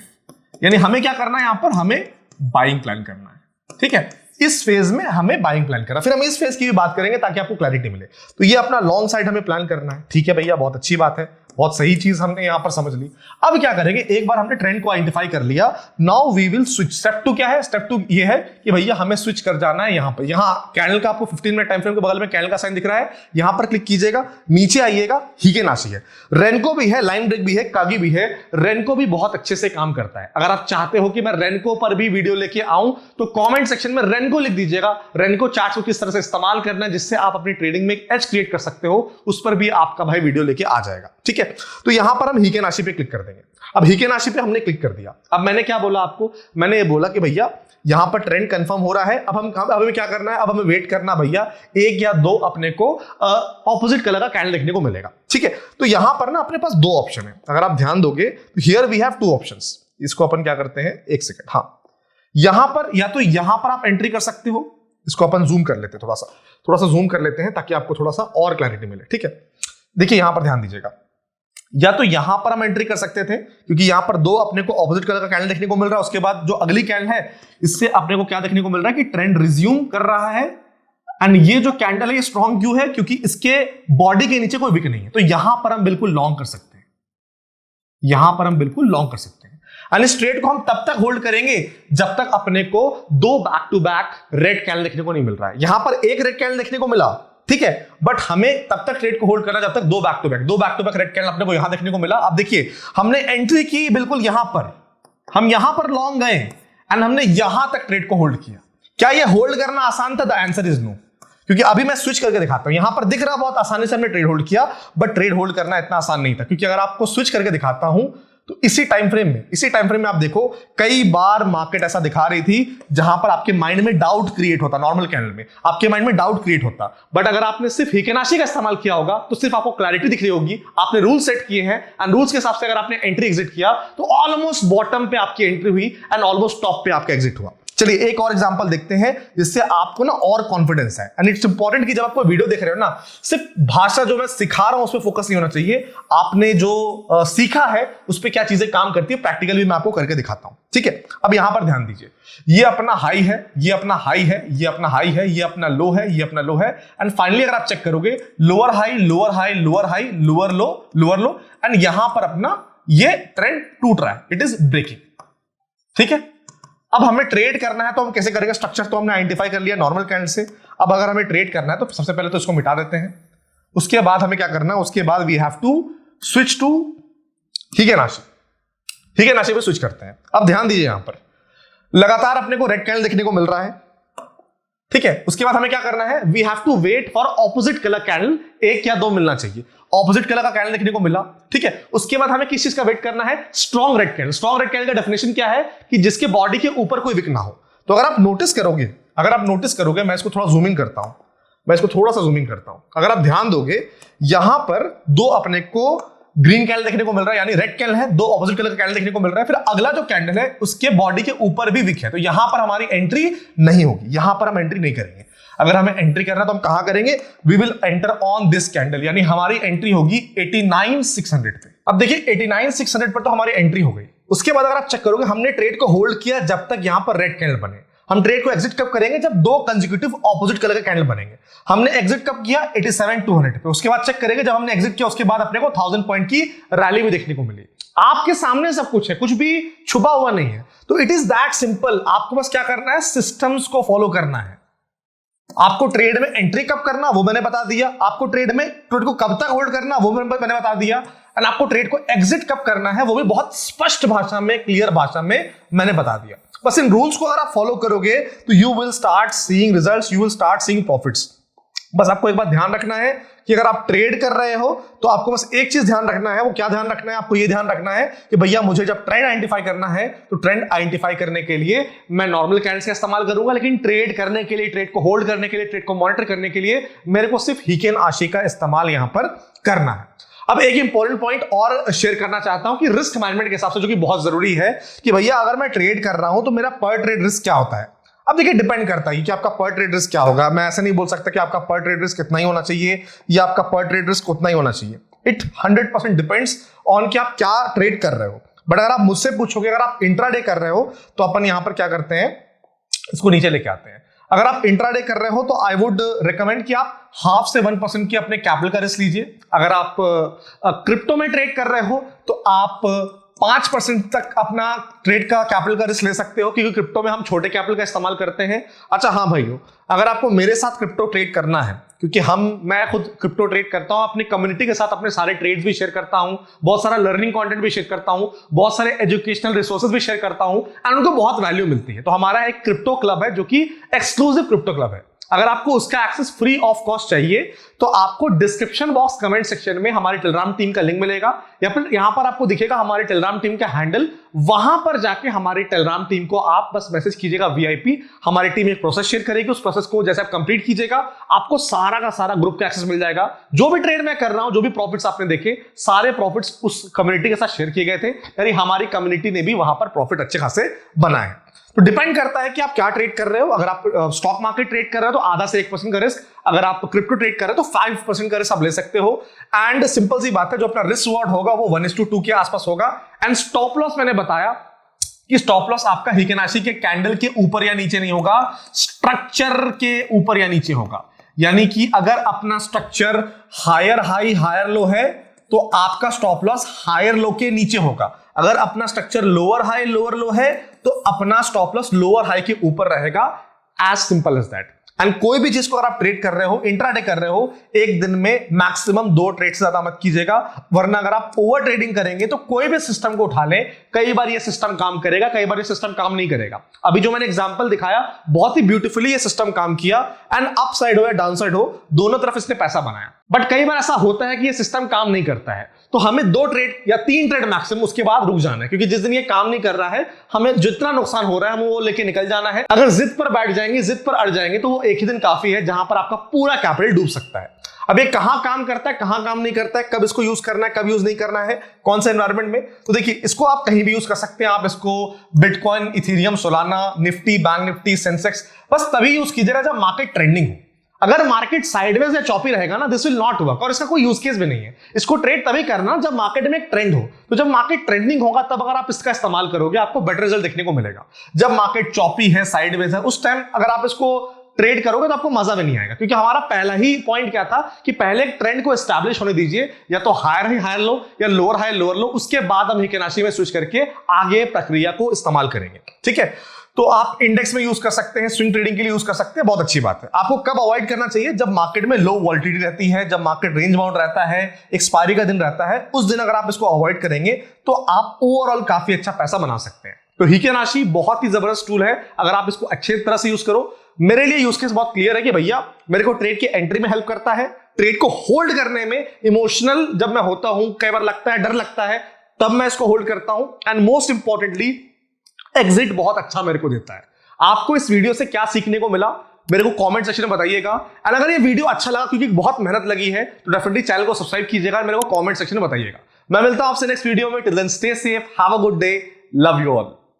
Speaker 1: यानी हमें क्या करना है, यहां पर हमें बाइंग प्लान करना है, ठीक है। इस फेज में हमें बाइंग प्लान करना, फिर हम इस फेज की भी बात करेंगे ताकि आपको क्लैरिटी मिले। तो ये अपना लॉन्ग साइड हमें प्लान करना है, ठीक है भैया, बहुत अच्छी बात है। बहुत सही चीज हमने यहां पर समझ ली। अब क्या करेंगे, एक बार हमने ट्रेंड को आइडेंटिफाई कर लिया, now we will switch. Step 2 क्या है? स्टेप 2 ये है कि भैया हमें स्विच कर जाना है यहां पर। यहां कैंडल का आपको 15 मिनट टाइम फ्रेम के बगल में कैंडल का साइन दिख रहा है, यहां पर क्लिक कीजिएगा, नीचे आइएगा, हीकेनाशी है, रेनको भी है, लाइन ब्रेक भी है, कागी भी है। रेनको भी बहुत अच्छे से काम करता है। अगर आप चाहते हो कि मैं रेनको पर भी वीडियो लेके आऊं तो कमेंट सेक्शन में रेनको लिख दीजिएगा। रेनको चार्ट को किस तरह से इस्तेमाल करना है जिससे आप अपनी ट्रेडिंग में एक एज क्रिएट कर सकते हो, उस पर भी आपका भाई वीडियो लेके आ जाएगा। ठीक है, तो यहां पर हम हीकेनाशी पे क्लिक कर देंगे। अब हीकेनाशी पे हमने क्लिक कर दिया। अब मैंने क्या बोला आपको? मैंने ये बोला कि भैया यहां पर ट्रेंड कंफर्म हो रहा है। अब हमें क्या करना है? अब हमें वेट करना भैया, 1 या 2 अपने को ऑपोजिट कलर का कैंडल देखने को मिलेगा। ठीक है, तो यहां पर ना अपने पास 2 ऑप्शन है। अगर आप ध्यान दोगे तो हियर वी हैव 2 ऑप्शंस। इसको अपन क्या करते हैं, 1 सेकंड, हाँ, यहां पर या तो यहां पर आप एंट्री कर सकते हो। इसको अपन जूम कर लेते हैं, थोड़ा सा जूम कर लेते हैं ताकि आपको थोड़ा सा और क्लैरिटी मिले। ठीक है, देखिए यहां पर ध्यान दीजिएगा, या तो यहां पर हम एंट्री कर सकते थे क्योंकि यहां पर 2 अपने को ऑपोजिट कलर का कैंडल देखने को मिल रहा है। उसके बाद जो अगली कैंडल है इससे अपने को क्या देखने को मिल रहा है कि ट्रेंड रिज्यूम कर रहा है। एंड ये जो कैंडल है ये स्ट्रॉन्ग क्यों है? क्योंकि इसके बॉडी के नीचे कोई विक नहीं है, तो यहां पर हम बिल्कुल लॉन्ग कर सकते हैं, यहां पर हम बिल्कुल लॉन्ग कर सकते हैं। एंड इस ट्रेड को हम तब तक होल्ड करेंगे जब तक अपने को 2 back to back red candle देखने को नहीं मिल रहा है। यहां पर 1 रेड कैंडल देखने को मिला, ठीक है, बट हमें तब तक ट्रेड को होल्ड करना जब तक 2 back to back red candle अपने को यहां देखने को मिला। अब देखिए हमने एंट्री की बिल्कुल यहां पर, हम यहां पर लॉन्ग गए एंड हमने यहां तक ट्रेड को होल्ड किया। क्या ये होल्ड करना आसान था? द आंसर इज नो, क्योंकि अभी मैं स्विच करके दिखाता हूं। यहां पर दिख रहा बहुत आसानी से हमने ट्रेड होल्ड किया, बट ट्रेड होल्ड करना इतना आसान नहीं था। क्योंकि अगर आपको स्विच करके दिखाता हूं तो इसी टाइम फ्रेम में आप देखो कई बार मार्केट ऐसा दिखा रही थी जहां पर आपके माइंड में डाउट क्रिएट होता, नॉर्मल कैंडल में आपके माइंड में डाउट क्रिएट होता। बट अगर आपने सिर्फ हीकेनाशी का इस्तेमाल किया होगा तो सिर्फ आपको क्लैरिटी दिख रही होगी। आपने रूल सेट किए हैं एंड रूल्स के हिसाब से अगर आपने एंट्री एग्जिट किया तो ऑलमोस्ट बॉटम पे आपकी एंट्री हुई एंड ऑलमोस्ट टॉप पे आपका एग्जिट हुआ। चलिए एक और एग्जांपल देखते हैं जिससे आपको ना और कॉन्फिडेंस है। एंड इट्स इंपॉर्टेंट कि जब आप कोई वीडियो देख रहे हो ना, सिर्फ भाषा जो मैं सिखा रहा हूं उस पर फोकस नहीं होना चाहिए। आपने जो सीखा है उस पर क्या चीजें काम करती है, प्रैक्टिकली मैं आपको करके दिखाता हूं। ठीक है, अब यहां पर ध्यान दीजिए, ये अपना हाई है, ये अपना हाई है, ये अपना हाई है, ये अपना लो है, ये अपना लो है। एंड फाइनली अगर आप चेक करोगे lower high, lower high, lower high, lower low, lower low, and यहां पर अपना ये ट्रेंड टूट रहा है, इट इज ब्रेकिंग। ठीक है, अब हमें ट्रेड करना है तो हम कैसे करेंगे? स्ट्रक्चर तो हमने आइडेंटिफाई कर लिया नॉर्मल कैंडल से। अब अगर हमें ट्रेड करना है तो सबसे पहले तो इसको मिटा देते हैं। उसके बाद हमें क्या करना है? उसके बाद we have to switch to Heikin Ashi पे स्विच करते हैं। अब ध्यान दीजिए, यहां पर लगातार अपने को रेड कैंडल देखने को मिल रहा है। ठीक है, उसके बाद हमें क्या करना है? We have to wait for opposite colour candle, 1 या 2 मिलना चाहिए। ऑपोजिट कलर का कैंडल देखने को मिला, ठीक है। उसके बाद हमें किस चीज का वेट करना है? Strong red candle. Strong red candle का डेफिनेशन क्या है? कि जिसके बॉडी के ऊपर कोई विक ना हो। तो अगर आप नोटिस करोगे, मैं इसको थोड़ा जूमिंग करता हूं, अगर आप ध्यान दोगे यहां पर 2 अपने को ग्रीन कैंडल देखने को मिल रहा है, यानी रेड कैंडल है, 2 ऑपोजिट कलर का कैंडल देखने को मिल रहा है। फिर अगला जो कैंडल है उसके बॉडी के ऊपर भी विक है, तो यहां पर हमारी एंट्री नहीं होगी, यहां पर हम एंट्री नहीं करेंगे। अगर हमें एंट्री करना है तो हम कहां करेंगे? We will enter on this candle, यानी हमारी एंट्री होगी 89,600 पे। अब देखिए 89,600 पर तो हमारी एंट्री हो गई। उसके बाद अगर आप चेक करोगे हमने ट्रेड को होल्ड किया जब तक यहां पर रेड कैंडल बने। हम ट्रेड को एग्जिट कब करेंगे? जब 2 कंसेक्यूटिव ऑपोजिट कलर के कैंडल बनेंगे। हमने एग्जिट कब किया? 87,200 पे। उसके बाद चेक करेंगे जब हमने एग्जिट किया उसके बाद अपने को 1000 पॉइंट की रैली भी देखने को मिली। आपके सामने सब कुछ है, कुछ भी छुपा हुआ नहीं है। तो इट इज दैट सिंपल। आपको बस क्या करना है? सिस्टम्स को फॉलो करना है। आपको ट्रेड में एंट्री कब करना वो मैंने बता दिया, आपको ट्रेड को कब तक होल्ड करना वो मैंने बता दिया, एंड आपको ट्रेड को एग्जिट कब करना है वो भी बहुत स्पष्ट भाषा में, क्लियर भाषा में मैंने बता दिया। बस इन रूल्स को अगर आप फॉलो करोगे तो you will start seeing results, you will start seeing profits. बस आपको एक बात ध्यान रखना है कि अगर आप ट्रेड कर रहे हो तो आपको बस एक चीज ध्यान रखना है। वो क्या ध्यान रखना है? आपको ये ध्यान रखना है कि भैया मुझे जब ट्रेंड आइडेंटिफाई करना है तो ट्रेंड आइडेंटिफाई करने के लिए मैं नॉर्मल कैंडल्स का इस्तेमाल करूंगा, लेकिन ट्रेड करने के लिए, ट्रेड को होल्ड करने के लिए, ट्रेड को मॉनिटर करने के लिए मेरे को सिर्फ हीकेन आशी का इस्तेमाल यहां पर करना है। अब एक इंपॉर्टेंट पॉइंट और शेयर करना चाहता हूं कि रिस्क मैनेजमेंट के हिसाब से, जो कि बहुत जरूरी है कि भैया अगर मैं ट्रेड कर रहा हूं तो मेरा पर ट्रेड रिस्क क्या होता है। अब देखिए डिपेंड करता है कि आपका पर ट्रेड रिस्क क्या होगा। मैं ऐसे नहीं बोल सकता कि आपका पर ट्रेड रिस्क इतना ही होना चाहिए या आपका पर ट्रेड रिस्क उतना ही होना चाहिए। इट 100% डिपेंड्स ऑन कि आप क्या ट्रेड कर रहे हो। बट अगर आप मुझसे पूछोगे, अगर आप इंट्राडे कर रहे हो तो अपन यहां पर क्या करते हैं, इसको नीचे लेके आते हैं। अगर आप इंट्राडे कर रहे हो तो आई वुड रिकमेंड कि आप 0.5 से 1% की अपने कैपिटल का रिस्क लीजिए। अगर आप क्रिप्टो में ट्रेड कर रहे हो तो आप 5% तक अपना ट्रेड का कैपिटल का रिस्क ले सकते हो, क्योंकि क्रिप्टो में हम छोटे कैपिटल का इस्तेमाल करते हैं। अच्छा हाँ भाइयों, अगर आपको मेरे साथ क्रिप्टो ट्रेड करना है, क्योंकि मैं खुद क्रिप्टो ट्रेड करता हूं, अपनी कम्युनिटी के साथ अपने सारे ट्रेड्स भी शेयर करता हूं, बहुत सारा लर्निंग कंटेंट भी शेयर करता हूं, बहुत सारे एजुकेशनल रिसोर्सेज भी शेयर करता हूं एंड उनको बहुत वैल्यू मिलती है। तो हमारा एक क्रिप्टो क्लब है जो कि एक्सक्लूसिव क्रिप्टो क्लब है। अगर आपको उसका एक्सेस फ्री ऑफ कॉस्ट चाहिए तो आपको डिस्क्रिप्शन बॉक्स कमेंट सेक्शन में हमारी टेलीग्राम टीम का लिंक मिलेगा, या फिर यहां पर आपको दिखेगा हमारी टेलीग्राम टीम का हैंडल। वहां पर जाके हमारी टेलीग्राम टीम को आप बस मैसेज कीजिएगा VIP, हमारी टीम एक प्रोसेस शेयर करेगी। उस प्रोसेस को जैसे आप कंप्लीट कीजिएगा आपको सारा का सारा ग्रुप का एक्सेस मिल जाएगा। जो भी ट्रेड मैं कर रहा हूं, जो भी प्रॉफिट्स आपने देखे, सारे प्रॉफिट्स उस कम्युनिटी के साथ शेयर किए गए थे, यानी हमारी कम्युनिटी ने भी वहां पर प्रॉफिट अच्छे खासे बनाए। तो डिपेंड करता है कि आप क्या ट्रेड कर रहे हो। अगर आप स्टॉक मार्केट ट्रेड कर रहे हो तो आधा से 1% का रिस्क, अगर आप क्रिप्टो ट्रेड कर रहे हो तो 5% का रिस्क आप ले सकते हो। एंड सिंपल सी बात है, जो अपना रिस्क रिवॉर्ड होगा वो 1:2 के आसपास होगा। एंड स्टॉप लॉस मैंने बताया कि स्टॉप लॉस आपका हिकेनाशी के कैंडल के ऊपर या नीचे नहीं होगा, स्ट्रक्चर के ऊपर या नीचे होगा। यानी कि अगर अपना structure higher high higher low है तो आपका स्टॉप लॉस हायर लो के नीचे होगा। अगर अपना स्ट्रक्चर लोअर हाई लोअर लो है तो अपना स्टॉप लॉस लोअर हाई के ऊपर रहेगा। As simple as that. And कोई भी चीज को अगर आप ट्रेड कर रहे हो, इंट्राडे कर रहे हो, एक दिन में मैक्सिमम 2 ट्रेड से ज्यादा मत कीजिएगा, वरना अगर आप ओवर ट्रेडिंग करेंगे तो कोई भी सिस्टम को उठा ले, कई बार ये सिस्टम काम करेगा, कई बार ये सिस्टम काम नहीं करेगा। अभी जो मैंने एग्जांपल दिखाया बहुत ही ब्यूटीफुली ये सिस्टम काम किया, एंड अप साइड हो या डाउन साइड हो, दोनों तरफ इसने पैसा बनाया। बट कई बार ऐसा होता है कि ये सिस्टम काम नहीं करता है, तो हमें 2 ट्रेड या 3 ट्रेड मैक्सिमम उसके बाद रुक जाना है, क्योंकि जिस दिन ये काम नहीं कर रहा है हमें जितना नुकसान हो रहा है हमें वो लेके निकल जाना है। अगर जिद पर बैठ जाएंगे, जिद पर अड़ जाएंगे, तो वो एक ही दिन काफी है जहां पर आपका पूरा कैपिटल डूब सकता है। अब ये कहां काम करता है, कहां काम नहीं करता है, कब इसको यूज करना है, कब यूज नहीं करना है, कौन से एनवायरमेंट में, तो देखिए इसको आप कहीं भी यूज कर सकते हैं। आप इसको bitcoin, Ethereum, Solana, Nifty, bank Nifty, Sensex बस तभी यूज कीजिएगा जब मार्केट ट्रेंडिंग हो। अगर मार्केट साइडवेज या चॉपी रहेगा ना, दिस विल नॉट वर्क, और इसका कोई यूज केस भी नहीं है। इसको ट्रेड तभी करना जब मार्केट में एक ट्रेंड हो। तो जब मार्केट ट्रेंडिंग होगा तब अगर आप इसका इस्तेमाल करोगे आपको बेटर रिजल्ट देखने को मिलेगा। जब मार्केट चॉपी है, साइडवेज है, उस टाइम अगर आप इसको ट्रेड करोगे तो आपको मजा भी नहीं आएगा, क्योंकि हमारा पहला ही पॉइंट क्या था कि पहले एक ट्रेंड को एस्टैब्लिश होने दीजिए, या तो हायर हाई हायर लो या लोअर हाई लोअर लो, उसके बाद हम हिकेनाशी में स्विच करके आगे प्रक्रिया को इस्तेमाल करेंगे। ठीक है, तो आप इंडेक्स में यूज कर सकते हैं, स्विंग ट्रेडिंग के लिए यूज कर सकते हैं, बहुत अच्छी बात है। आपको कब अवॉइड करना चाहिए, जब मार्केट में लो वॉलिटिलिटी रहती है, जब मार्केट रेंज बाउंड रहता है, एक्सपायरी का दिन रहता है, उस दिन अगर आप इसको अवॉइड करेंगे तो आप ओवरऑल काफी अच्छा पैसा बना सकते हैं। तो हिकेनाशी बहुत ही जबरदस्त टूल है, अगर आप इसको अच्छी तरह से यूज करो। मेरे लिए यूज केस बहुत क्लियर है कि भैया मेरे को ट्रेड की एंट्री में हेल्प करता है, ट्रेड को होल्ड करने में इमोशनल जब मैं होता हूं, कई बार लगता है, डर लगता है, तब मैं इसको होल्ड करता हूं, एंड मोस्ट इंपॉर्टेंटली एग्जिट बहुत अच्छा मेरे को देता है। आपको इस वीडियो से क्या सीखने को मिला मेरे को कमेंट सेक्शन में बताइएगा। और अगर ये वीडियो अच्छा लगा, क्योंकि बहुत मेहनत लगी है, तो डेफिनेटली चैनल को सब्सक्राइब कीजिएगा और मेरे को कमेंट सेक्शन में बताइएगा। मैं मिलता हूं आपसे नेक्स्ट वीडियो में। Till then stay safe, have a good day, love you all.